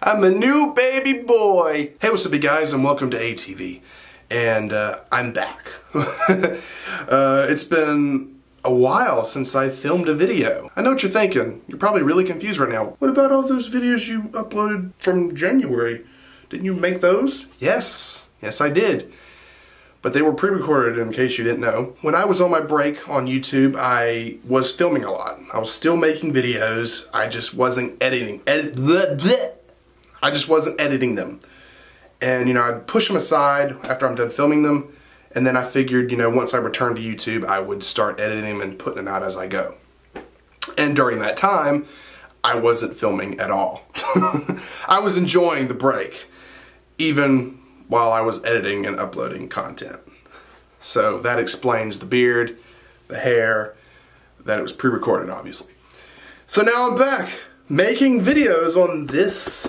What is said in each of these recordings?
I'm a new baby boy. Hey, what's up, you guys, and welcome to ATV. And I'm back. It's been a while since I filmed a video. I know what you're thinking. You're probably really confused right now. What about all those videos you uploaded from January? Didn't you make those? Yes, I did. But they were pre-recorded, in case you didn't know. When I was on my break on YouTube, I was filming a lot. I was still making videos. I just wasn't editing. I just wasn't editing them. And, you know, I'd push them aside after I'm done filming them. And then I figured, you know, once I returned to YouTube, I would start editing them and putting them out as I go. And during that time, I wasn't filming at all. I was enjoying the break, even while I was editing and uploading content. So that explains the beard, the hair, that it was pre-recorded, obviously. So now I'm back, making videos on this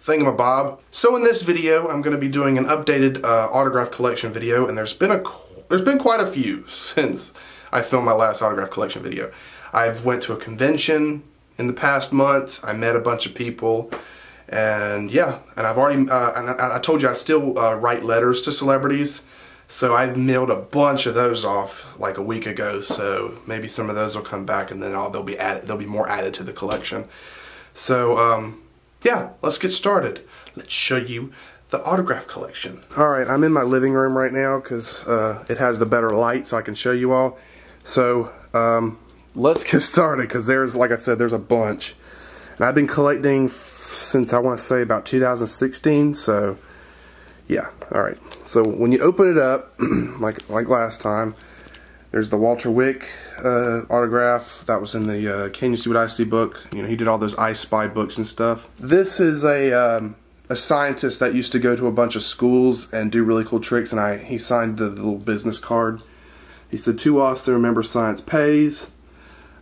thingamabob. So in this video, I'm going to be doing an updated autograph collection video, and there's been quite a few since I filmed my last autograph collection video. I've went to a convention in the past month. I met a bunch of people, and yeah, and I've already I told you I still write letters to celebrities, so I've mailed a bunch of those off like a week ago. So maybe some of those will come back, and then they'll be more added to the collection. So yeah, let's get started. Let's show you the autograph collection. Alright, I'm in my living room right now because it has the better light so I can show you all. So, let's get started because there's, like I said, there's a bunch. And I've been collecting since I want to say about 2016, so yeah, alright. So when you open it up, like last time, there's the Walter Wick autograph. That was in the Can You See What I See book. You know, he did all those I Spy books and stuff. This is a scientist that used to go to a bunch of schools and do really cool tricks, and he signed the little business card. He said, "To us, to remember science pays."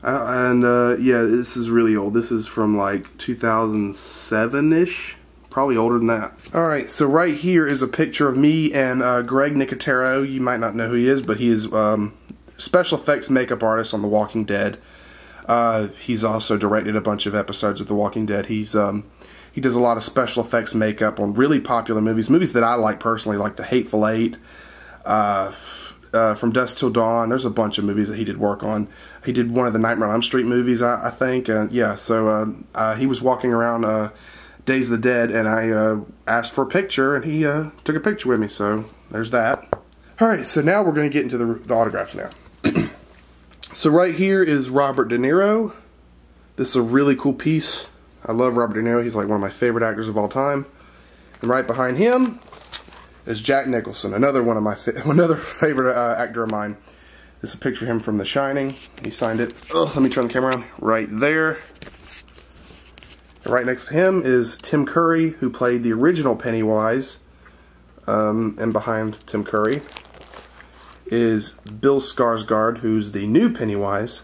Yeah, this is really old. This is from like 2007-ish. Probably older than that. Alright, so right here is a picture of me and Greg Nicotero. You might not know who he is, but he is special effects makeup artist on The Walking Dead. He's also directed a bunch of episodes of The Walking Dead. He does a lot of special effects makeup on really popular movies that I like personally, like The Hateful Eight, From Dusk Till Dawn. There's a bunch of movies that he did work on. He did one of the Nightmare on Elm Street movies, I think. Yeah, so he was walking around Days of the Dead, and I asked for a picture, and he took a picture with me, so there's that. Alright, so now we're going to get into the autographs now. So right here is Robert De Niro. This is a really cool piece. I love Robert De Niro. He's like one of my favorite actors of all time. And right behind him is Jack Nicholson, another one of my favorite actor of mine. This is a picture of him from The Shining. He signed it. Let me turn the camera on. Right there. And right next to him is Tim Curry, who played the original Pennywise. And behind Tim Curry is Bill Skarsgård, who's the new Pennywise,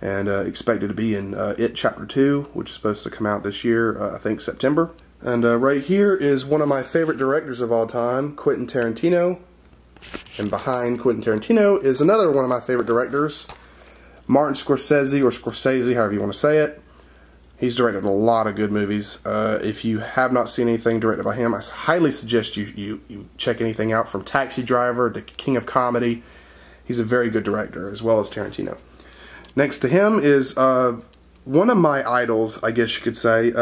and expected to be in It Chapter 2, which is supposed to come out this year, I think September. And right here is one of my favorite directors of all time, Quentin Tarantino. And behind Quentin Tarantino is another one of my favorite directors, Martin Scorsese, or Scorsese, however you want to say it. He's directed a lot of good movies. If you have not seen anything directed by him, I highly suggest you check anything out, from Taxi Driver to King of Comedy. He's a very good director, as well as Tarantino. Next to him is one of my idols, I guess you could say,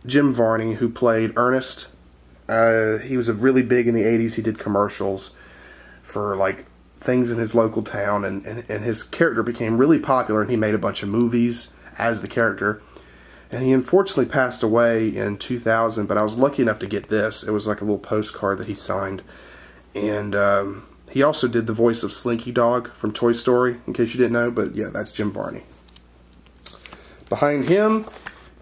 Jim Varney, who played Ernest. He was really big in the 80s. He did commercials for like things in his local town, and his character became really popular, and he made a bunch of movies as the character. And he unfortunately passed away in 2000, but I was lucky enough to get this. It was like a little postcard that he signed. And he also did the voice of Slinky Dog from Toy Story, in case you didn't know. But yeah, that's Jim Varney. Behind him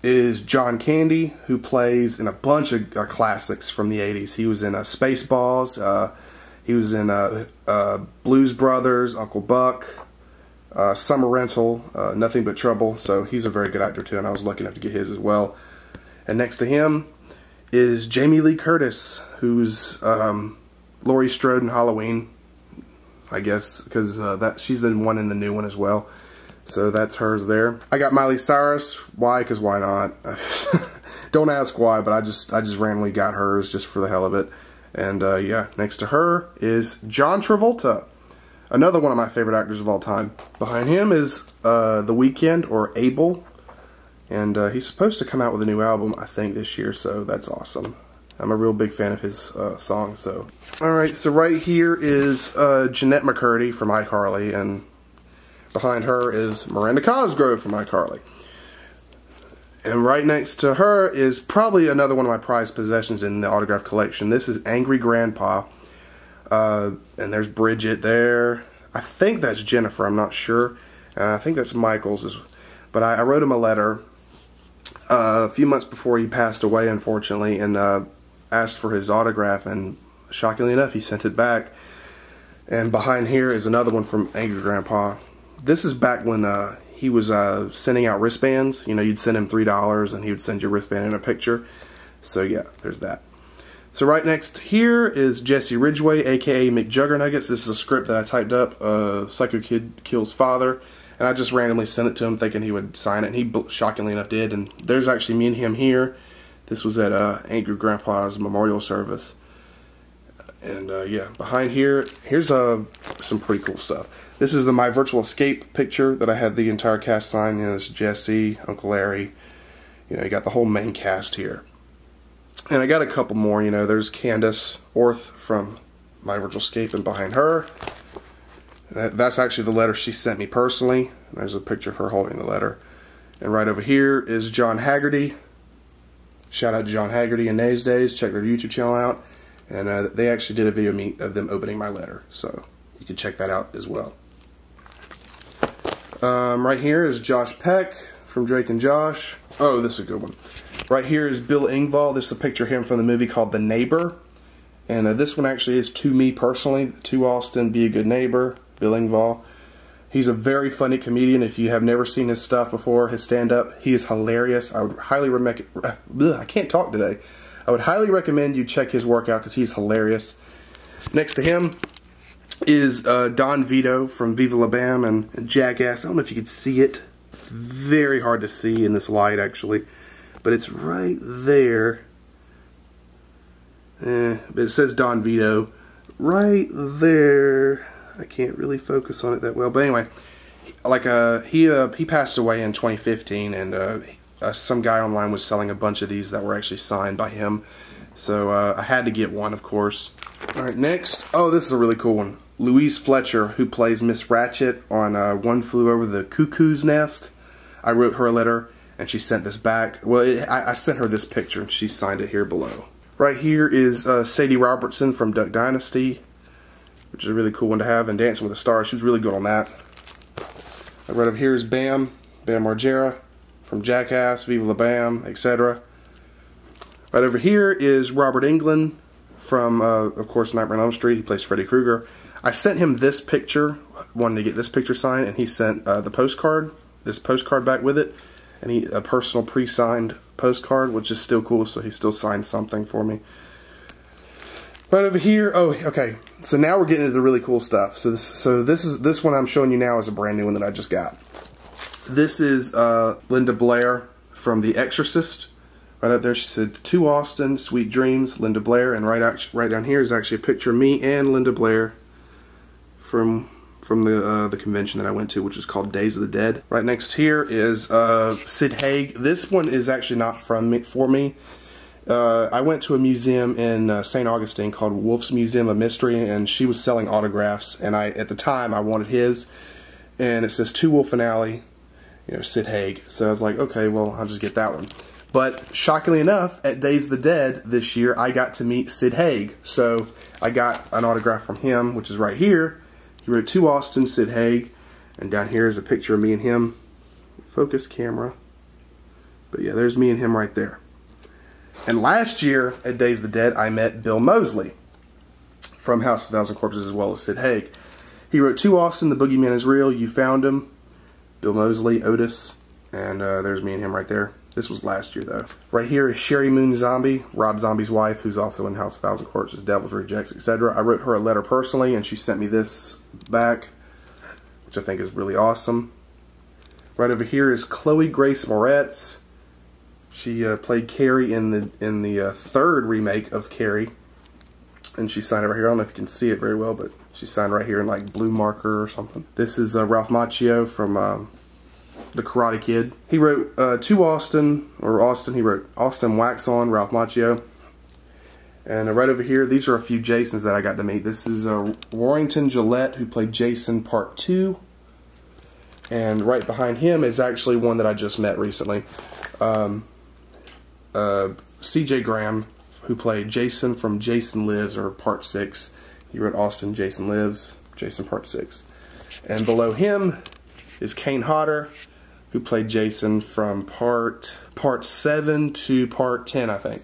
is John Candy, who plays in a bunch of classics from the 80s. He was in Spaceballs. He was in Blues Brothers, Uncle Buck, Summer Rental, Nothing But Trouble. So he's a very good actor too, and I was lucky enough to get his as well. And next to him is Jamie Lee Curtis, who's Laurie Strode in Halloween, I guess, because she's the one in the new one as well. So that's hers there. I got Miley Cyrus. Why? Because why not? Don't ask why, but I just randomly got hers just for the hell of it. And yeah, next to her is John Travolta, another one of my favorite actors of all time. Behind him is The Weeknd, or Abel, and he's supposed to come out with a new album, I think, this year, so that's awesome. I'm a real big fan of his songs. So, alright, so right here is Jeanette McCurdy from iCarly, and behind her is Miranda Cosgrove from iCarly. And right next to her is probably another one of my prized possessions in the autograph collection. This is Angry Grandpa. And there's Bridget there. I think that's Jennifer, I'm not sure. I think that's Michael's. But I wrote him a letter a few months before he passed away, unfortunately, and asked for his autograph, and shockingly enough, he sent it back. And behind here is another one from Angry Grandpa. This is back when he was sending out wristbands. You know, you'd send him $3 and he would send you a wristband and a picture. So yeah, there's that. So right next here is Jesse Ridgway, aka McJuggernuggets. This is a script that I typed up, Psycho Kid Kills Father, and I just randomly sent it to him thinking he would sign it, and he shockingly enough did. And there's actually me and him here. This was at Angry Grandpa's memorial service. And yeah, behind here, here's some pretty cool stuff. This is the My Virtual Escape picture that I had the entire cast sign. You know, this is Jesse, Uncle Larry. You know, you got the whole main cast here. And I got a couple more. You know, there's Candace Orth from My Virtual Escape, and behind her, that's actually the letter she sent me personally. There's a picture of her holding the letter. And right over here is John Haggerty. Shout out to John Haggerty and Nays Days. Check their YouTube channel out. And they actually did a video of them opening my letter, so you can check that out as well. Right here is Josh Peck from Drake and Josh. Oh, this is a good one. Right here is Bill Engvall. This is a picture of him from the movie called The Neighbor. And this one actually is to me personally. To Austin, Be a Good Neighbor, Bill Engvall. He's a very funny comedian. If you have never seen his stuff before, his stand-up, he is hilarious. I would highly I can't talk today. I would highly recommend you check his work out because he's hilarious. Next to him is Don Vito from Viva La Bam and Jackass. I don't know if you can see it. It's very hard to see in this light, actually. But it's right there. But it says Don Vito right there. I can't really focus on it that well. But anyway, like he passed away in 2015, and some guy online was selling a bunch of these that were actually signed by him. So I had to get one, of course. Alright, next. Oh, this is a really cool one. Louise Fletcher, who plays Miss Ratchet on One Flew Over the Cuckoo's Nest. I wrote her a letter, and she sent this back. Well, I sent her this picture, and she signed it here below. Right here is Sadie Robertson from Duck Dynasty, which is a really cool one to have, and Dancing with the Stars. She was really good on that. Right over here is Bam Margera from Jackass, Viva La Bam, etc. Right over here is Robert Englund from, of course, Nightmare on Elm Street. He plays Freddy Krueger. I sent him this picture, wanted to get this picture signed, and he sent this postcard back with it, and a personal pre-signed postcard, which is still cool, so he still signed something for me. Right over here, oh, okay, so now we're getting into the really cool stuff. So this one I'm showing you now is a brand new one that I just got. This is Linda Blair from The Exorcist. Right up there, she said, "To Austin, sweet dreams, Linda Blair." And right down here is actually a picture of me and Linda Blair from the convention that I went to, which is called Days of the Dead. Right next here is Sid Haig. This one is actually not for me. I went to a museum in St. Augustine called Wolf's Museum of Mystery, and she was selling autographs, and at the time I wanted his, and it says "To Wolf and Alley," you know, Sid Haig. So I was like, okay, well, I'll just get that one. But shockingly enough, at Days of the Dead this year, I got to meet Sid Haig. So I got an autograph from him, which is right here. He wrote, "To Austin, Sid Haig." And down here is a picture of me and him. Focus camera. But yeah, there's me and him right there. And last year at Days of the Dead, I met Bill Moseley from House of a Thousand Corpses, as well as Sid Haig. He wrote, "To Austin, the boogeyman is real. You found him." Bill Moseley, Otis. And there's me and him right there. This was last year, though. Right here is Sherry Moon Zombie, Rob Zombie's wife, who's also in House of a Thousand Corpses, Devil's Rejects, etc. I wrote her a letter personally, and she sent me this back, which I think is really awesome. Right over here is Chloe Grace Moretz. She played Carrie in the third remake of Carrie, and she signed it right here. I don't know if you can see it very well, but she signed right here in like blue marker or something. This is Ralph Macchio from The Karate Kid. He wrote to Austin, he wrote Austin Wax On, Ralph Macchio. And right over here, these are a few Jasons that I got to meet. This is Warrington Gillette, who played Jason Part 2. And right behind him is actually one that I just met recently. C.J. Graham, who played Jason from Jason Lives, or Part 6. He wrote Austin, Jason Lives, Jason Part 6. And below him is Kane Hodder, who played Jason from Part 7 to Part 10, I think.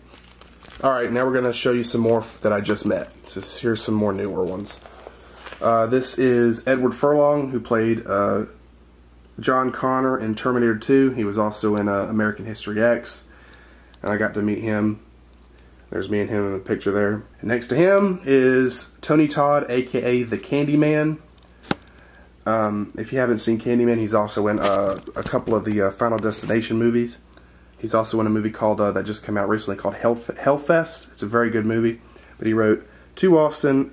Alright, now we're going to show you some more that I just met. So here's some more newer ones. This is Edward Furlong, who played John Connor in Terminator 2. He was also in American History X. And I got to meet him. There's me and him in the picture there. And next to him is Tony Todd, aka the Candyman. If you haven't seen Candyman, he's also in a couple of the Final Destination movies. He's also in a movie called that just came out recently called Hellfest. It's a very good movie. But he wrote To Austin,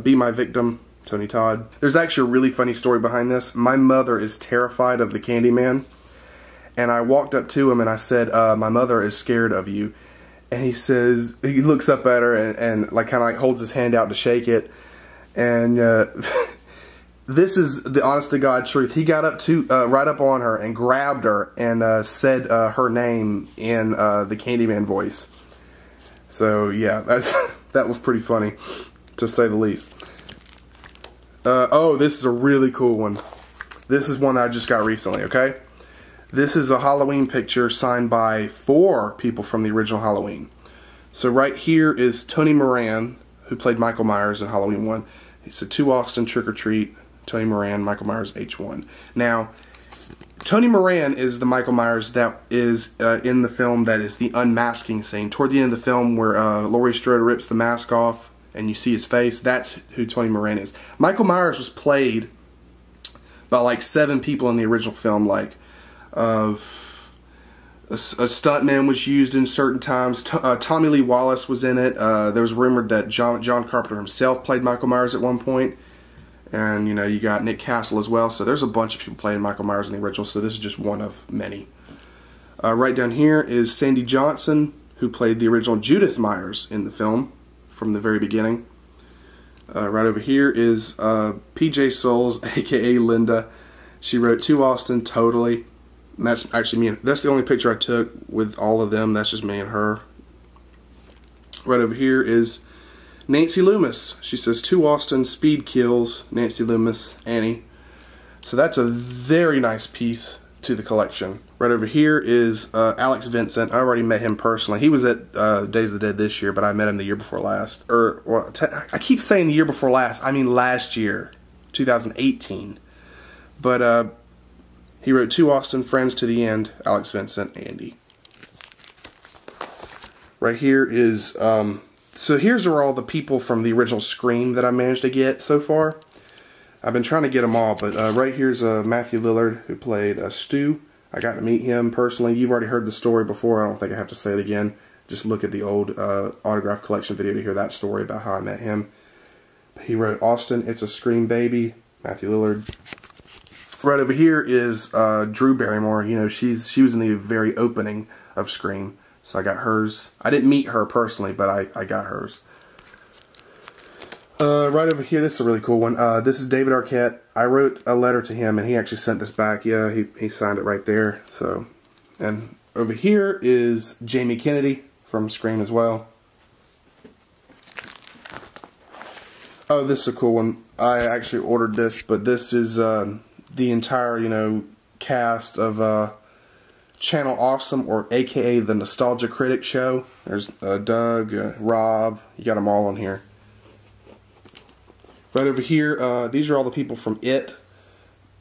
Be My Victim, Tony Todd. There's actually a really funny story behind this. My mother is terrified of the Candyman. And I walked up to him and I said, my mother is scared of you. And he says, he looks up at her and like kind of like holds his hand out to shake it. And this is the honest to God truth. He got up to right up on her and grabbed her and said her name in the Candyman voice. So yeah, that was pretty funny, to say the least. Oh, this is a really cool one. This is one that I just got recently. Okay, this is a Halloween picture signed by 4 people from the original Halloween. So right here is Tony Moran, who played Michael Myers in Halloween 1. It's a To Austin Trick or Treat. Tony Moran, Michael Myers, H1. Now, Tony Moran is the Michael Myers that is in the film that is the unmasking scene. Toward the end of the film where Laurie Strode rips the mask off and you see his face, that's who Tony Moran is. Michael Myers was played by like 7 people in the original film. Like, a stuntman was used in certain times. Tommy Lee Wallace was in it. There was rumored that John Carpenter himself played Michael Myers at one point. And, you know, you got Nick Castle as well. So there's a bunch of people playing Michael Myers in the original. So this is just one of many. Right down here is Sandy Johnson, who played the original Judith Myers in the film from the very beginning. Right over here is PJ Souls, a.k.a. Linda. She wrote To Austin, Totally. And that's actually me. That's the only picture I took with all of them. That's just me and her. Right over here is Nancy Loomis. She says To Austin, Speed Kills, Nancy Loomis, Annie. So that's a very nice piece to the collection. Right over here is Alex Vincent. I already met him personally. He was at Days of the Dead this year, but I met him the year before last. Well, I keep saying the year before last. I mean last year, 2018. But he wrote To Austin, Friends to the End, Alex Vincent, Andy. Right here is... So here's where all the people from the original Scream that I managed to get so far. I've been trying to get them all, but right here's Matthew Lillard, who played Stu. I got to meet him personally. You've already heard the story before. I don't think I have to say it again. Just look at the old autograph collection video to hear that story about how I met him. He wrote Austin, It's a Scream Baby, Matthew Lillard. Right over here is Drew Barrymore. You know, she was in the very opening of Scream. So I got hers. I didn't meet her personally, but I got hers. Right over here, this is a really cool one. This is David Arquette. I wrote a letter to him, and he actually sent this back. Yeah, he signed it right there. So, and over here is Jamie Kennedy from Scream as well. Oh, this is a cool one. I actually ordered this, but this is the entire, you know, cast of Channel Awesome, or aka the Nostalgia Critic Show. There's Doug, Rob, you got them all on here. Right over here, these are all the people from It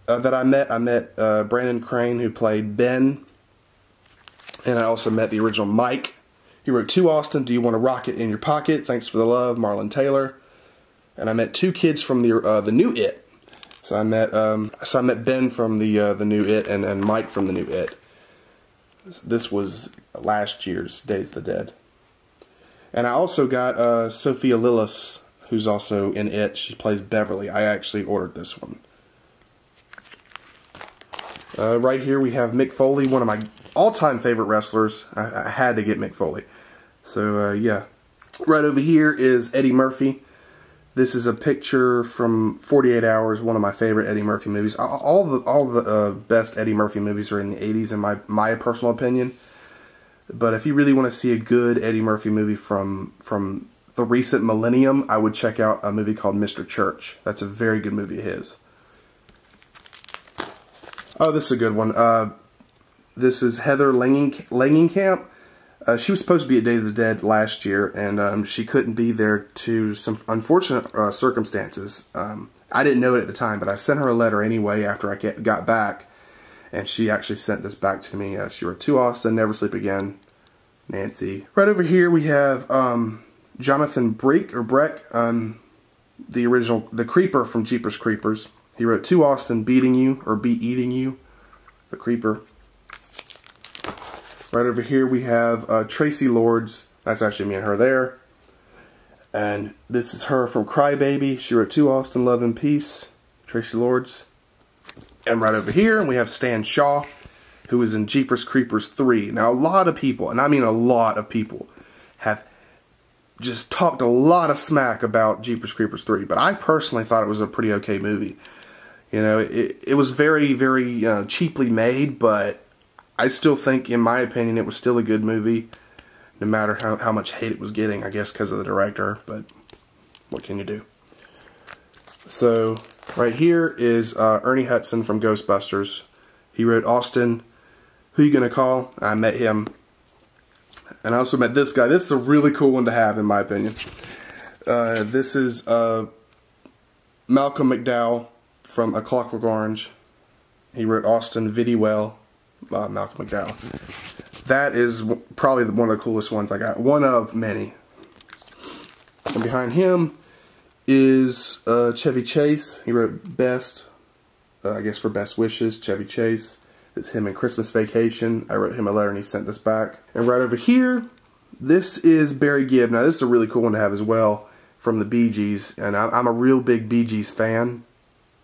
that I met. I met Brandon Crane, who played Ben, and I also met the original Mike. He wrote To Austin, Do You Want a Rocket in Your Pocket? Thanks for the Love, Marlon Taylor. And I met 2 kids from the new It. So I met Ben from the new It, and Mike from the new It. This was last year's Days of the Dead. And I also got Sophia Lillis, who's also in it. She plays Beverly. I actually ordered this one. Right here we have Mick Foley, one of my all-time favorite wrestlers. I had to get Mick Foley. So, yeah. Right over here is Eddie Murphy. This is a picture from 48 Hours, one of my favorite Eddie Murphy movies. All the best Eddie Murphy movies are in the 80s, in my personal opinion. But if you really want to see a good Eddie Murphy movie from the recent millennium, I would check out a movie called Mr. Church. That's a very good movie of his. Oh, this is a good one. This is Heather Langenkamp. She was supposed to be at Days of the Dead last year, and she couldn't be there to some unfortunate circumstances. I didn't know it at the time, but I sent her a letter anyway after I got back, and she actually sent this back to me. She wrote, "To Austin, never sleep again, Nancy." Right over here we have Jonathan Breck, the Creeper from Jeepers Creepers. He wrote, "To Austin, beating you, or be eating you," the Creeper. Right over here we have Tracy Lords. That's actually me and her there. And this is her from Crybaby. She wrote, "To Austin, love and peace," Tracy Lords. And right over here we have Stan Shaw, who is in Jeepers Creepers 3. Now a lot of people, and I mean a lot of people, have just talked a lot of smack about Jeepers Creepers 3. But I personally thought it was a pretty okay movie. You know, it was very, very cheaply made, but I still think, in my opinion, it was still a good movie, no matter how much hate it was getting, I guess because of the director, but what can you do? So, right here is Ernie Hudson from Ghostbusters. He wrote, "Austin, who you gonna call?" I met him. And I also met this guy. This is a really cool one to have, in my opinion. This is Malcolm McDowell from A Clockwork Orange. He wrote, "Austin, Viddy well." Malcolm McDowell. That is probably one of the coolest ones I got. One of many. And behind him is Chevy Chase. He wrote Best, I guess for Best Wishes, Chevy Chase. It's him in Christmas Vacation. I wrote him a letter and he sent this back. And right over here, this is Barry Gibb. Now this is a really cool one to have as well, from the Bee Gees. And I'm a real big Bee Gees fan.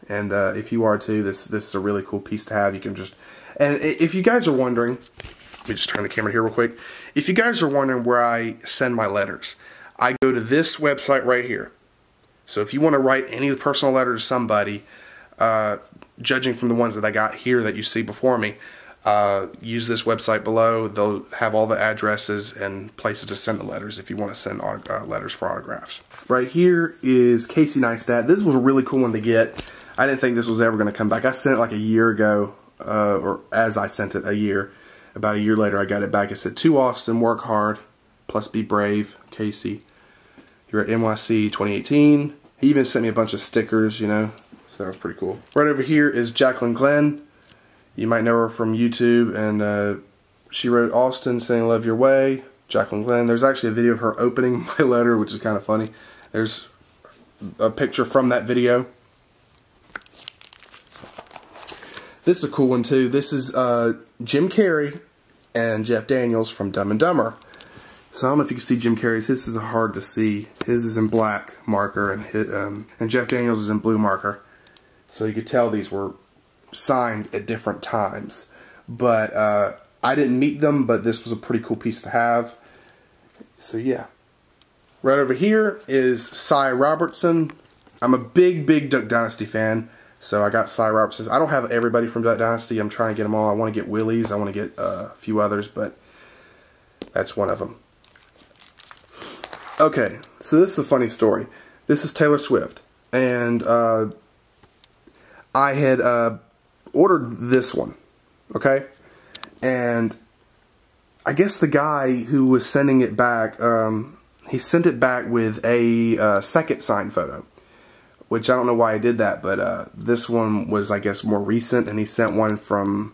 And if you are too, this is a really cool piece to have. You can just... And if you guys are wondering, let me just turn the camera here real quick. If you guys are wondering where I send my letters, I go to this website right here. So if you want to write any personal letter to somebody, judging from the ones that I got here that you see before me, use this website below. They'll have all the addresses and places to send the letters if you want to send letters for autographs. Right here is Casey Neistat. This was a really cool one to get. I didn't think this was ever going to come back. I sent it like a year ago. Or as I sent it a year. About a year later I got it back. It said, "To Austin, work hard, plus be brave, Casey." You're at NYC 2018. He even sent me a bunch of stickers, you know, so that was pretty cool. Right over here is Jacqueline Glenn. You might know her from YouTube, and she wrote, "Austin, saying love your way," Jacqueline Glenn. There's actually a video of her opening my letter, which is kind of funny. There's a picture from that video. This is a cool one too. This is Jim Carrey and Jeff Daniels from Dumb and Dumber. So I don't know if you can see Jim Carrey's. His is hard to see. His is in black marker, and Jeff Daniels is in blue marker. So you could tell these were signed at different times. But I didn't meet them, but this was a pretty cool piece to have. So yeah. Right over here is Cy Robertson. I'm a big Duck Dynasty fan. So I got Cy Robertson. I don't have everybody from Duck Dynasty. I'm trying to get them all. I want to get Willie's. I want to get a few others, but that's one of them. Okay, so this is a funny story. This is Taylor Swift. And I had ordered this one. Okay? And I guess the guy who was sending it back, he sent it back with a second signed photo. Which I don't know why I did that, but this one was, I guess, more recent, and he sent one from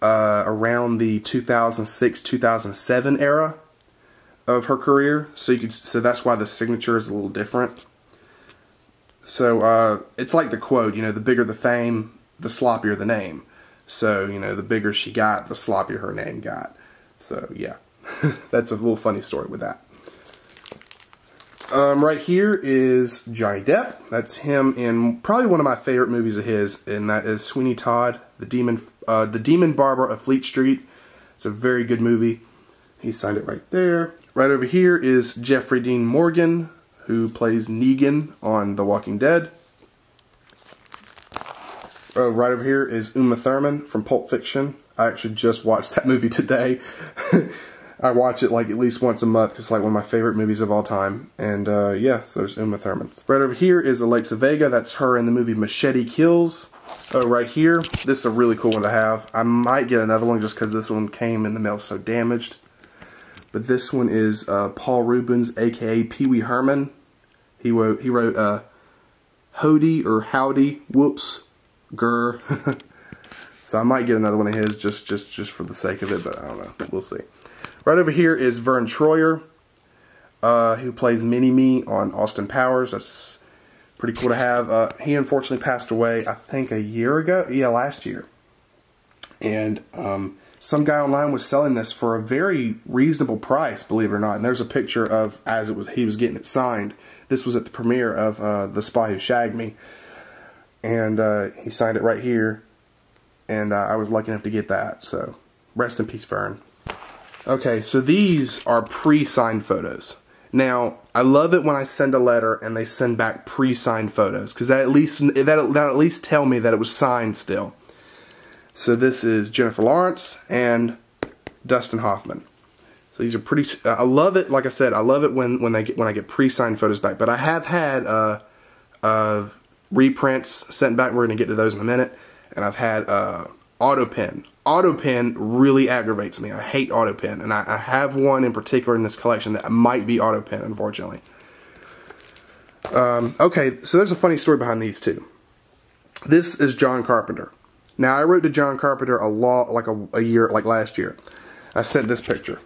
around the 2006-2007 era of her career. So that's why the signature is a little different. So it's like the quote, you know, the bigger the fame, the sloppier the name. So, you know, the bigger she got, the sloppier her name got. So, yeah. That's a little funny story with that. Right here is Johnny Depp. That's him in probably one of my favorite movies of his, and that is Sweeney Todd, the Demon Barber of Fleet Street. It's a very good movie. He signed it right there. Right over here is Jeffrey Dean Morgan, who plays Negan on The Walking Dead. Right over here is Uma Thurman from Pulp Fiction. I actually just watched that movie today. I watch it like at least once a month. It's like one of my favorite movies of all time. And yeah, so there's Uma Thurman. Right over here is Alexa Vega. That's her in the movie Machete Kills. Right here, this is a really cool one to have. I might get another one just because this one came in the mail so damaged. But this one is Paul Reubens, aka Pee Wee Herman. He wrote Hody or Howdy, whoops, grr. So I might get another one of his just for the sake of it, but I don't know. We'll see. Right over here is Vern Troyer, who plays Mini-Me on Austin Powers. That's pretty cool to have. He unfortunately passed away, I think, a year ago. Yeah, last year. And some guy online was selling this for a very reasonable price, believe it or not. And there's a picture of he was getting it signed. This was at the premiere of The Spy Who Shagged Me. And he signed it right here. And I was lucky enough to get that. So, rest in peace, Vern. Okay, so these are pre-signed photos. Now, I love it when I send a letter and they send back pre-signed photos, because that'll at least tell me that it was signed still. So this is Jennifer Lawrence and Dustin Hoffman. So these are pretty. I love it. Like I said, I love it when I get pre-signed photos back. But I have had reprints sent back. We're going to get to those in a minute. And I've had AutoPen. AutoPen really aggravates me. I hate AutoPen, and I have one in particular in this collection that might be AutoPen, unfortunately. Okay, so there's a funny story behind these two. This is John Carpenter. Now, I wrote to John Carpenter like last year. I sent this picture,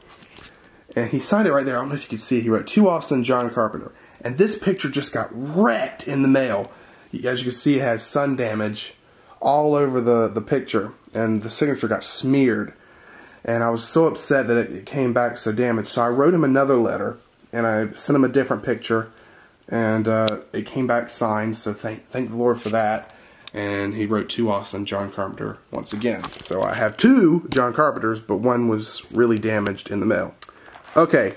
and he signed it right there. I don't know if you can see it. He wrote, "To Austin, John Carpenter." And this picture just got wrecked in the mail. As you can see, it has sun damage all over the picture, and the signature got smeared, and I was so upset that it came back so damaged. So I wrote him another letter, and I sent him a different picture, and it came back signed, so thank the Lord for that. And he wrote, "To Austin, John Carpenter," once again. So I have two John Carpenters, but one was really damaged in the mail. Okay,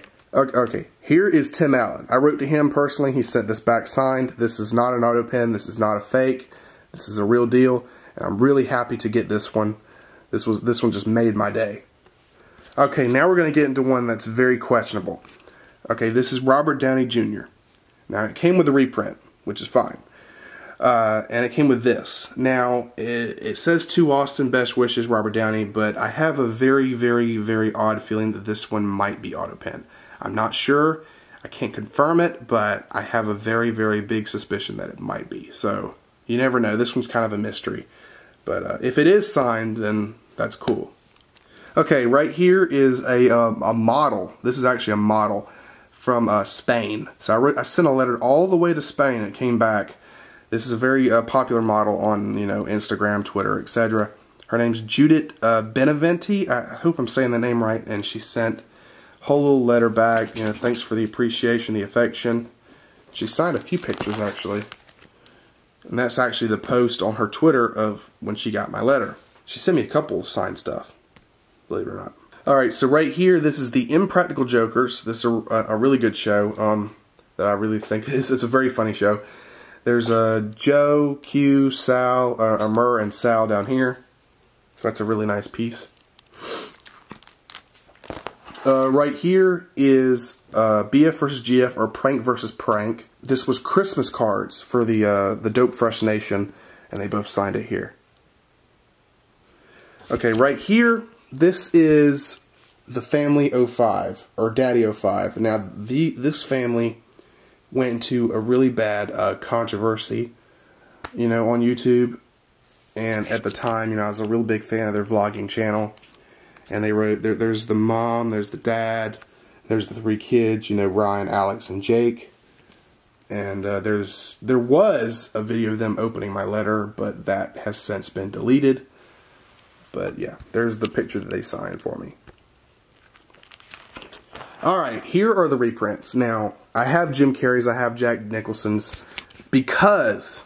here is Tim Allen. I wrote to him personally. He sent this back signed. This is not an AutoPen. This is not a fake. This is a real deal. And I'm really happy to get this one. This one just made my day. Okay, now we're going to get into one that's very questionable. Okay, this is Robert Downey Jr. Now, it came with a reprint, which is fine. And it came with this. Now, it says "To Austin, best wishes, Robert Downey," but I have a very, very, very odd feeling that this one might be AutoPen. I'm not sure. I can't confirm it, but I have a very, very big suspicion that it might be. So, you never know. This one's kind of a mystery. But if it is signed, then that's cool. Okay, right here is a model. This is actually a model from Spain. So I sent a letter all the way to Spain. It came back. This is a very popular model on Instagram, Twitter, etc. Her name's Judith Benaventi. I hope I'm saying the name right. And she sent a whole little letter back. Thanks for the appreciation, the affection. She signed a few pictures actually. And that's actually the post on her Twitter of when she got my letter. She sent me a couple of signed stuff, believe it or not. Alright, so right here, this is the Impractical Jokers. This is a really good show that I really think is. It's a very funny show. There's Joe, Q, Sal, Murr, and Sal down here. So that's a really nice piece. Right here is BF versus GF, or Prank versus Prank. This was Christmas cards for the Dope Fresh Nation, and they both signed it here. Okay, right here, this is the Family 05, or Daddy 05. Now, this family went into a really bad controversy, on YouTube. And at the time, I was a real big fan of their vlogging channel. And they wrote, there's the mom, there's the dad, there's the three kids, Ryan, Alex, and Jake. And there was a video of them opening my letter, but that has since been deleted. But yeah, there's the picture that they signed for me. Alright, here are the reprints. Now, I have Jim Carrey's, I have Jack Nicholson's, because,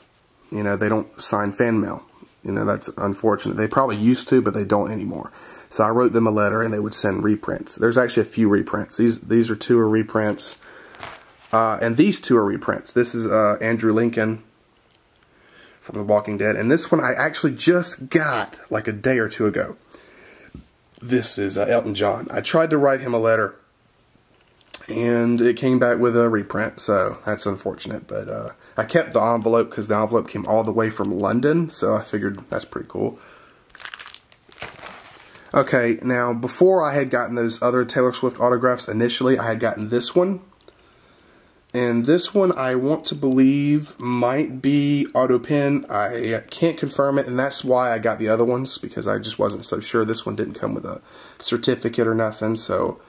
you know, they don't sign fan mail. You know, that's unfortunate. They probably used to, but they don't anymore. So I wrote them a letter and they would send reprints. There's actually a few reprints. These are 2 are reprints. And these 2 are reprints. This is Andrew Lincoln from The Walking Dead. And this one I actually just got like a day or 2 ago. This is Elton John. I tried to write him a letter, and it came back with a reprint, so that's unfortunate. But I kept the envelope because the envelope came all the way from London, so I figured that's pretty cool. Okay, now before I had gotten those other Taylor Swift autographs initially, I had gotten this one. And this one I want to believe might be AutoPen. I can't confirm it, and that's why I got the other ones, because I just wasn't so sure. This one didn't come with a certificate or nothing, so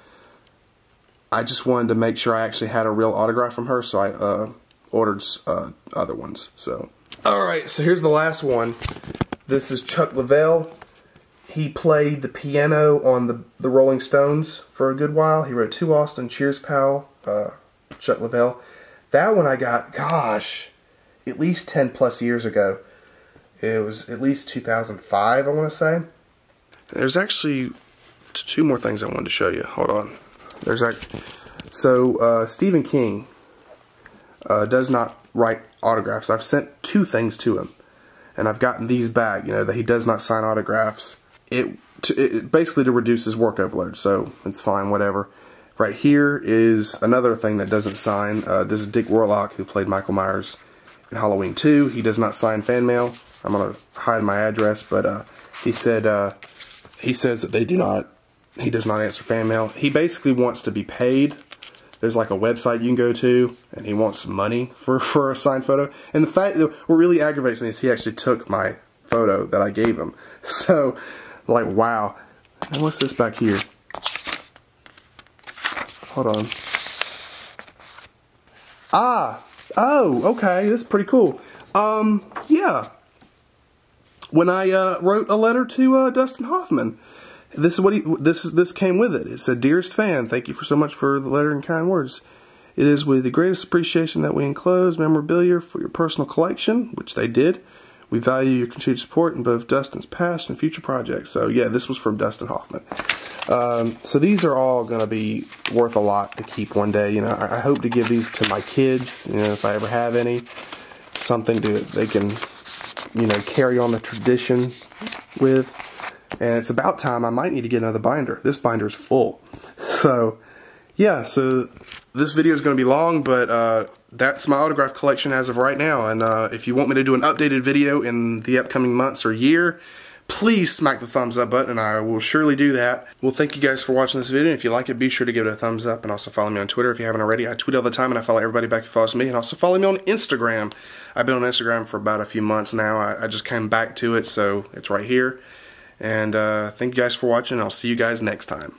I just wanted to make sure I actually had a real autograph from her, so I ordered other ones. So, alright, so here's the last one. This is Chuck Leavell. He played the piano on the Rolling Stones for a good while. He wrote To Austin, Cheers Pal, Chuck Leavell. That one I got, gosh, at least 10 plus years ago. It was at least 2005, I want to say. There's actually 2 more things I wanted to show you. Hold on. There's actually, so Stephen King does not write autographs. I've sent 2 things to him, and I've gotten these back. You know, that he does not sign autographs. It basically to reduce his work overload, so it's fine, whatever. Right here is another thing that doesn't sign. This is Dick Warlock, who played Michael Myers in Halloween 2. He does not sign fan mail. I'm gonna hide my address, but he says that they do not. He does not answer fan mail. He basically wants to be paid. There's like a website you can go to, and he wants money for a signed photo. And the fact that what really aggravates me is he actually took my photo that I gave him. So, like, wow. And what's this back here? Hold on. Ah! Oh, okay. That's pretty cool. Yeah. When I wrote a letter to Dustin Hoffman, this is what this came with it. It said, "Dearest fan, thank you for so much for the letter and kind words. It is with the greatest appreciation that we enclose memorabilia for your personal collection," which they did. "We value your continued support in both Dustin's past and future projects." So yeah, this was from Dustin Hoffman. So these are all going to be worth a lot to keep one day. You know, I hope to give these to my kids, you know, if I ever have any. Something they can, you know, carry on the tradition with. And it's about time. I might need to get another binder. This binder is full. So, yeah, so this video is going to be long, but that's my autograph collection as of right now. And if you want me to do an updated video in the upcoming months or year, please smack the thumbs up button, and I will surely do that. Well, thank you guys for watching this video. If you like it, be sure to give it a thumbs up, and also follow me on Twitter if you haven't already. I tweet all the time, and I follow everybody back who follows me, and also follow me on Instagram. I've been on Instagram for about a few months now. I just came back to it, so it's right here. And thank you guys for watching. I'll see you guys next time.